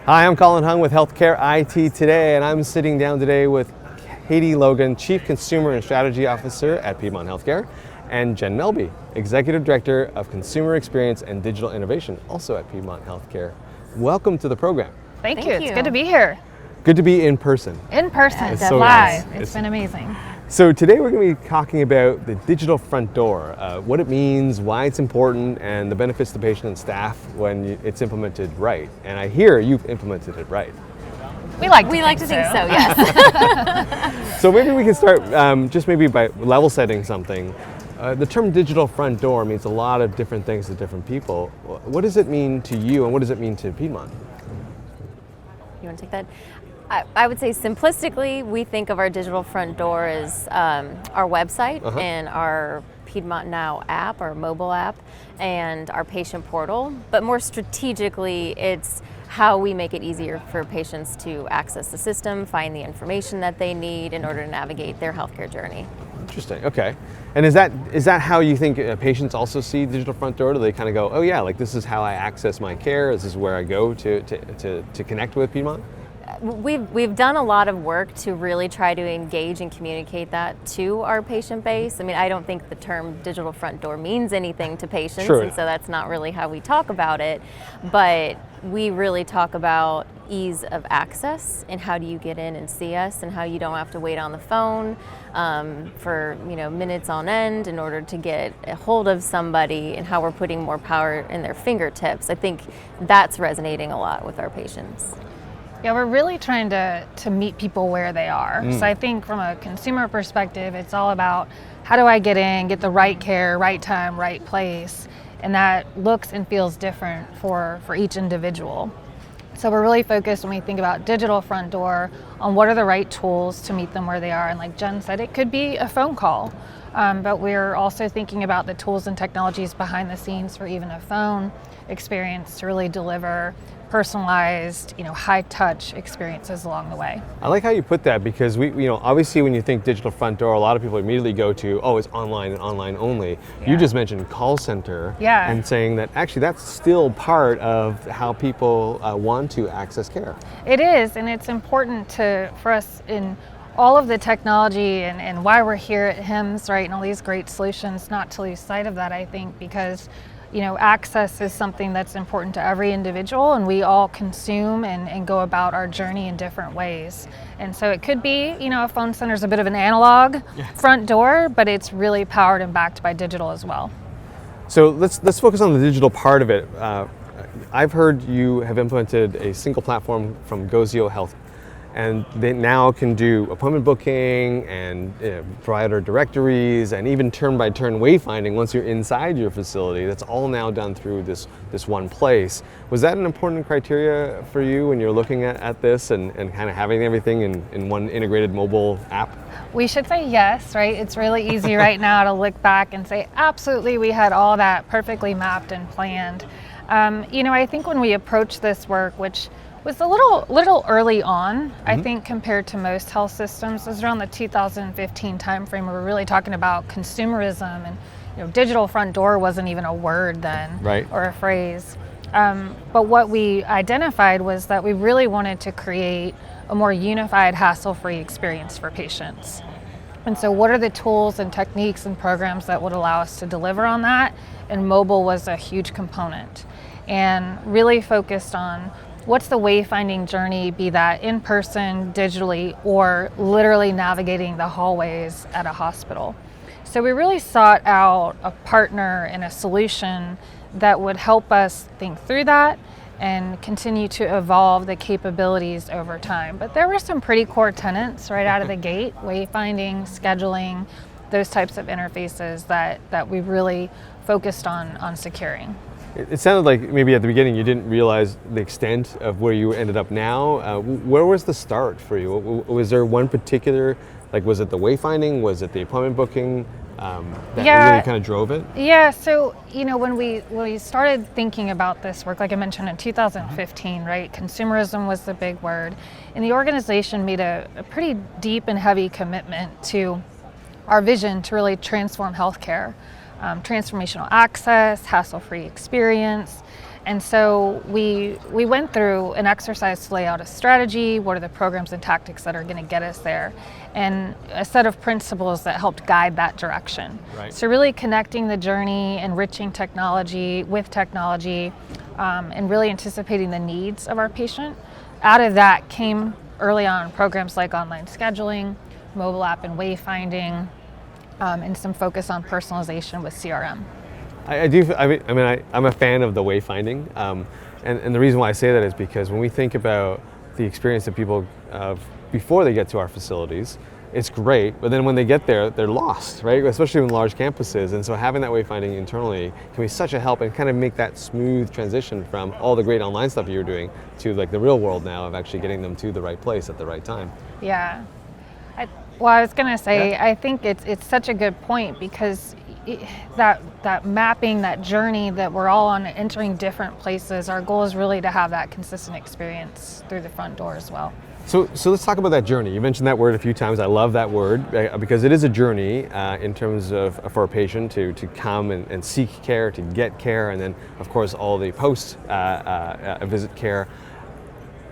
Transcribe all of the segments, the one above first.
Hi, I'm Colin Hung with Healthcare IT Today, and I'm sitting down today with Katie Logan, Chief Consumer and Strategy Officer at Piedmont Healthcare, and Jen Melby, Executive Director of Consumer Experience and Digital Innovation, also at Piedmont Healthcare. Welcome to the program. Thank you. It's good to be here. Good to be in person. In person, It's live. so nice. It's been amazing. So today we're going to be talking about the digital front door, what it means, why it's important, and the benefits to patient and staff when it's implemented right. And I hear you've implemented it right. We like to think so, yes. So maybe we can start just maybe by level setting something. The term digital front door means a lot of different things to different people. What does it mean to you, and what does it mean to Piedmont? You want to take that? I would say simplistically, we think of our digital front door as our website and our Piedmont Now app, our mobile app, and our patient portal. But more strategically, it's how we make it easier for patients to access the system, find the information that they need in order to navigate their healthcare journey. Interesting. Okay. And is that how you think patients also see digital front door? Do they kind of go, oh yeah, like this is how I access my care. This is where I go to connect with Piedmont? We've done a lot of work to really try to engage and communicate that to our patient base. I mean, I don't think the term digital front door means anything to patients, Sure. And so that's not really how we talk about it. But we really talk about ease of access and how do you get in and see us, and how you don't have to wait on the phone for minutes on end in order to get a hold of somebody, and how we're putting more power in their fingertips. I think that's resonating a lot with our patients. Yeah, we're really trying to meet people where they are. So I think from a consumer perspective, it's all about how do I get in, get the right care, right time, right place, and that looks and feels different for each individual. So we're really focused when we think about digital front door on what are the right tools to meet them where they are. And like Jen said, it could be a phone call, but we're also thinking about the tools and technologies behind the scenes for even a phone experience to really deliver personalized, high-touch experiences along the way. I like how you put that, because we obviously when you think digital front door, a lot of people immediately go to, oh, it's online and online only. Yeah. You just mentioned call center, Yeah. and saying that actually that's still part of how people want to access care. It is, and it's important for us in all of the technology and why we're here at HIMSS, right, and all these great solutions, not to lose sight of that, I think, because access is something that's important to every individual, and we all consume and go about our journey in different ways. And so it could be, a phone center is a bit of an analog front door, but it's really powered and backed by digital as well. So let's focus on the digital part of it. I've heard you have implemented a single platform from Gozio Health, and they now can do appointment booking and provider directories and even turn-by-turn wayfinding once you're inside your facility. That's all now done through this one place. Was that an important criteria for you when you're looking at this and kind of having everything in one integrated mobile app? We should say yes, right? It's really easy right now to look back and say, absolutely, we had all that perfectly mapped and planned. I think when we approached this work, which was a little early on, I think, compared to most health systems. It was around the 2015 timeframe where we're really talking about consumerism, and digital front door wasn't even a word then, right, or a phrase. But what we identified was that we really wanted to create a more unified, hassle-free experience for patients. And so what are the tools and techniques and programs that would allow us to deliver on that? And mobile was a huge component, and really focused on what's the wayfinding journey, be that in person, digitally, or literally navigating the hallways at a hospital. So we really sought out a partner and a solution that would help us think through that and continue to evolve the capabilities over time. But there were some pretty core tenets right out of the gate: wayfinding, scheduling, those types of interfaces that we really focused on securing. It sounded like maybe at the beginning you didn't realize the extent of where you ended up now. Where was the start for you? Was there one particular, was it the wayfinding? Was it the appointment booking that really kind of drove it? Yeah, so when we started thinking about this work, like I mentioned in 2015, right, consumerism was the big word, and the organization made a pretty deep and heavy commitment to our vision to really transform healthcare. transformational access, hassle-free experience. And so we went through an exercise to lay out a strategy, what are the programs and tactics that are going to get us there, and a set of principles that helped guide that direction. Right. So really connecting the journey, enriching technology with technology, and really anticipating the needs of our patient. Out of that came early on programs like online scheduling, mobile app and wayfinding, and some focus on personalization with CRM. I'm a fan of the wayfinding, and the reason why I say that is because when we think about the experience that people have before they get to our facilities, it's great, but then when they get there, they're lost, right? Especially in large campuses, and so having that wayfinding internally can be such a help and kind of make that smooth transition from all the great online stuff you're doing to like the real world now of actually getting them to the right place at the right time. Yeah. I was going to say, I think it's such a good point because that mapping, that journey that we're all on, entering different places, our goal is really to have that consistent experience through the front door as well. So let's talk about that journey. You mentioned that word a few times. I love that word because it is a journey in terms of for a patient to come and seek care, to get care, and then of course all the post visit care.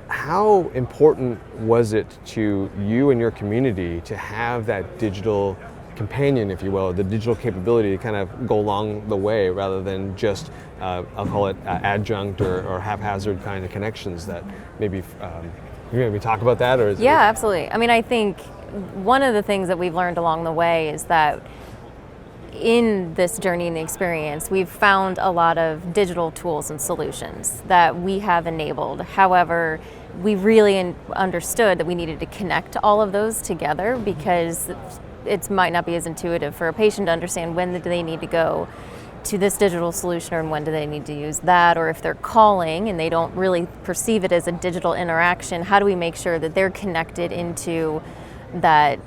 How important was it to you and your community to have that digital companion, if you will, the digital capability to kind of go along the way rather than just, I'll call it adjunct or haphazard kind of connections that maybe, you maybe talk about that? Or Absolutely. I mean, I think one of the things that we've learned along the way is that in this journey and experience, we've found a lot of digital tools and solutions that we have enabled. However, we really understood that we needed to connect all of those together because it might not be as intuitive for a patient to understand when do they need to go to this digital solution and when do they need to use that, or if they're calling and they don't really perceive it as a digital interaction, how do we make sure that they're connected into that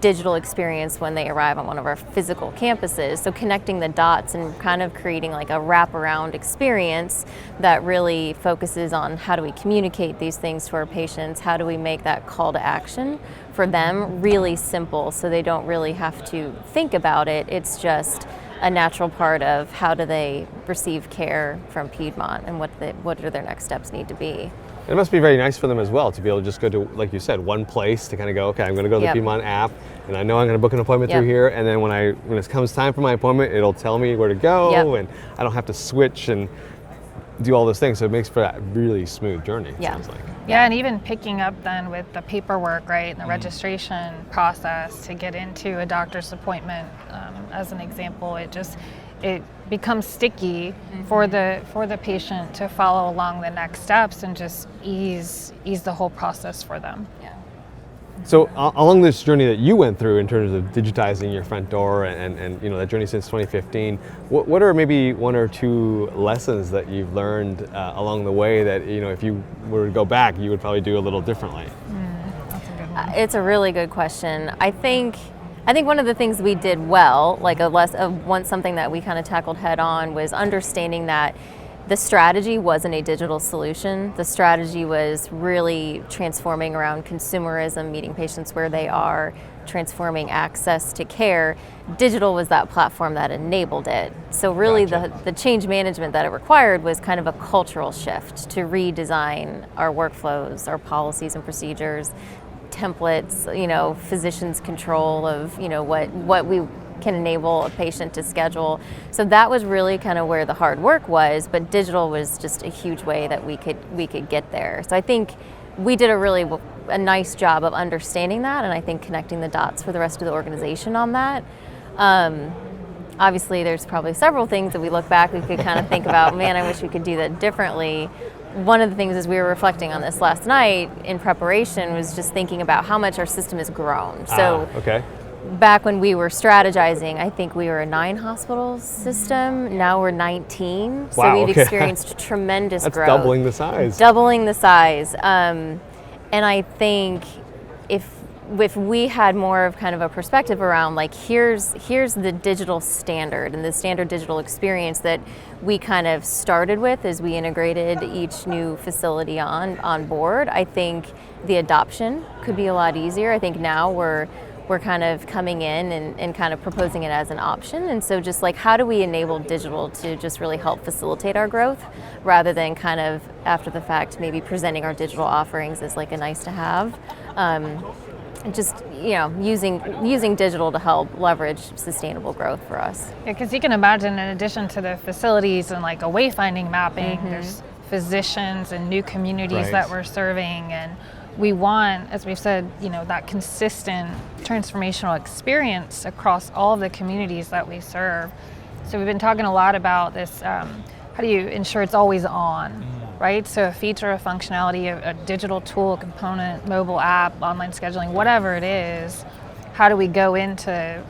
digital experience when they arrive on one of our physical campuses? So connecting the dots and kind of creating like a wraparound experience that really focuses on how do we communicate these things to our patients, how do we make that call to action for them really simple so they don't really have to think about it. It's just a natural part of how do they receive care from Piedmont and what do their next steps need to be. It must be very nice for them as well to be able to just go to, like you said, one place to kind of go, okay, I'm going to go to the Piedmont app, and I know I'm going to book an appointment through here, and then when it comes time for my appointment, it'll tell me where to go, and I don't have to switch and do all those things, so it makes for that really smooth journey, it sounds like. Yeah, and even picking up then with the paperwork, right, and the registration process to get into a doctor's appointment, as an example, it becomes sticky for the patient to follow along the next steps and just ease the whole process for them. Yeah. So along this journey that you went through in terms of digitizing your front door and that journey since 2015, what are maybe one or two lessons that you've learned along the way that if you were to go back, you would probably do a little differently? That's a good one. It's a really good question. I think one of the things we did well, something that we kind of tackled head on, was understanding that the strategy wasn't a digital solution. The strategy was really transforming around consumerism, meeting patients where they are, transforming access to care. Digital was that platform that enabled it. So really the change management that it required was kind of a cultural shift to redesign our workflows, our policies and procedures, templates, physicians' control of, what we can enable a patient to schedule. So that was really kind of where the hard work was, but digital was just a huge way that we could get there. So I think we did a nice job of understanding that, and I think connecting the dots for the rest of the organization on that. Obviously, there's probably several things that we look back, we could kind of think about, man, I wish we could do that differently. One of the things as we were reflecting on this last night in preparation was just thinking about how much our system has grown. So back when we were strategizing, I think we were a 9 hospital system. Now we're 19. So we've experienced tremendous growth. That's doubling the size. Doubling the size. And I think if we had more of kind of a perspective around here's the digital standard and the standard digital experience that we kind of started with as we integrated each new facility on board, I think the adoption could be a lot easier. I think now we're we're kind of coming in and kind of proposing it as an option. And so just like, how do we enable digital to just really help facilitate our growth, rather than kind of after the fact maybe presenting our digital offerings as like a nice to have. Just, you know, using digital to help leverage sustainable growth for us. Yeah, because you can imagine, in addition to the facilities and like a wayfinding mapping, there's physicians and new communities that we're serving, and we want, as we've said, you know, that consistent transformational experience across all of the communities that we serve. So we've been talking a lot about this, how do you ensure it's always on? Right? So a feature, a functionality, a digital tool, a component, mobile app, online scheduling, whatever it is, how do we go into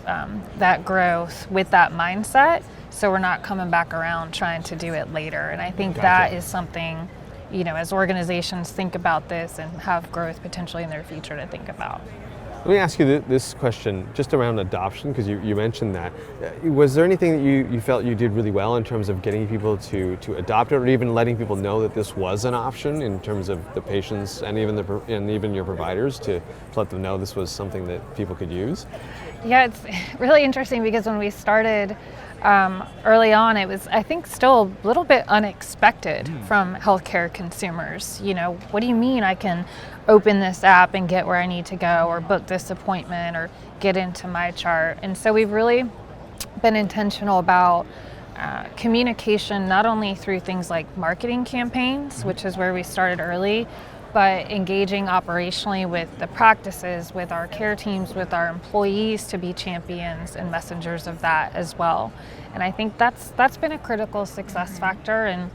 that growth with that mindset so we're not coming back around trying to do it later? And I think that is something, you know, as organizations think about this and have growth potentially in their future to think about. Let me ask you this question just around adoption, because you mentioned that. Was there anything that you felt you did really well in terms of getting people to adopt it, or even letting people know that this was an option in terms of the patients and even your providers, to let them know this was something that people could use? Yeah, it's really interesting because when we started early on, it was, I think, still a little bit unexpected from healthcare consumers. You know, what do you mean I can open this app and get where I need to go, or book this appointment, or get into my chart? And so we've really been intentional about communication, not only through things like marketing campaigns, which is where we started early, but engaging operationally with the practices, with our care teams, with our employees to be champions and messengers of that as well. And I think that's been a critical success factor, and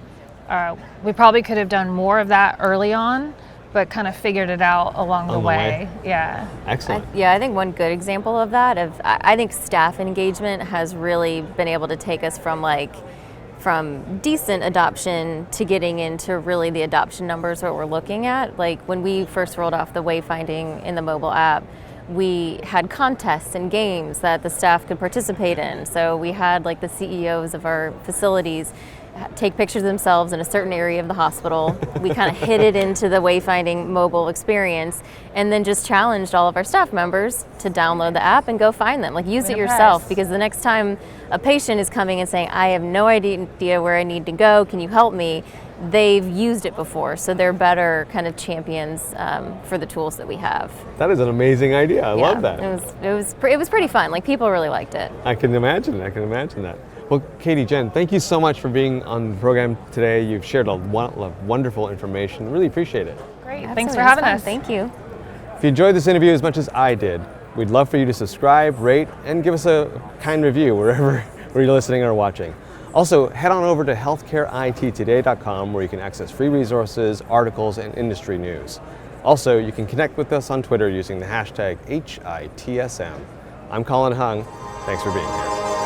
we probably could have done more of that early on, but kind of figured it out along the way. Yeah. Excellent. I think one good example of that, I think staff engagement has really been able to take us from decent adoption to getting into really the adoption numbers that we're looking at. Like when we first rolled off the wayfinding in the mobile app, we had contests and games that the staff could participate in. So we had like the CEOs of our facilities take pictures of themselves in a certain area of the hospital. We kind of hid it into the wayfinding mobile experience, and then just challenged all of our staff members to download the app and go find them. Like, use it yourself, because the next time a patient is coming and saying, I have no idea where I need to go, can you help me? They've used it before, so they're better kind of champions for the tools that we have. That is an amazing idea. I love that. It was pretty fun. Like, people really liked it. I can imagine that. Well, Katie, Jen, thank you so much for being on the program today. You've shared a lot of wonderful information. Really appreciate it. Great. Absolutely. Thanks for having us. Thank you. If you enjoyed this interview as much as I did, we'd love for you to subscribe, rate, and give us a kind review where you're listening or watching. Also, head on over to healthcareitttoday.com, where you can access free resources, articles, and industry news. Also, you can connect with us on Twitter using the hashtag #HITSM. I'm Colin Hung. Thanks for being here.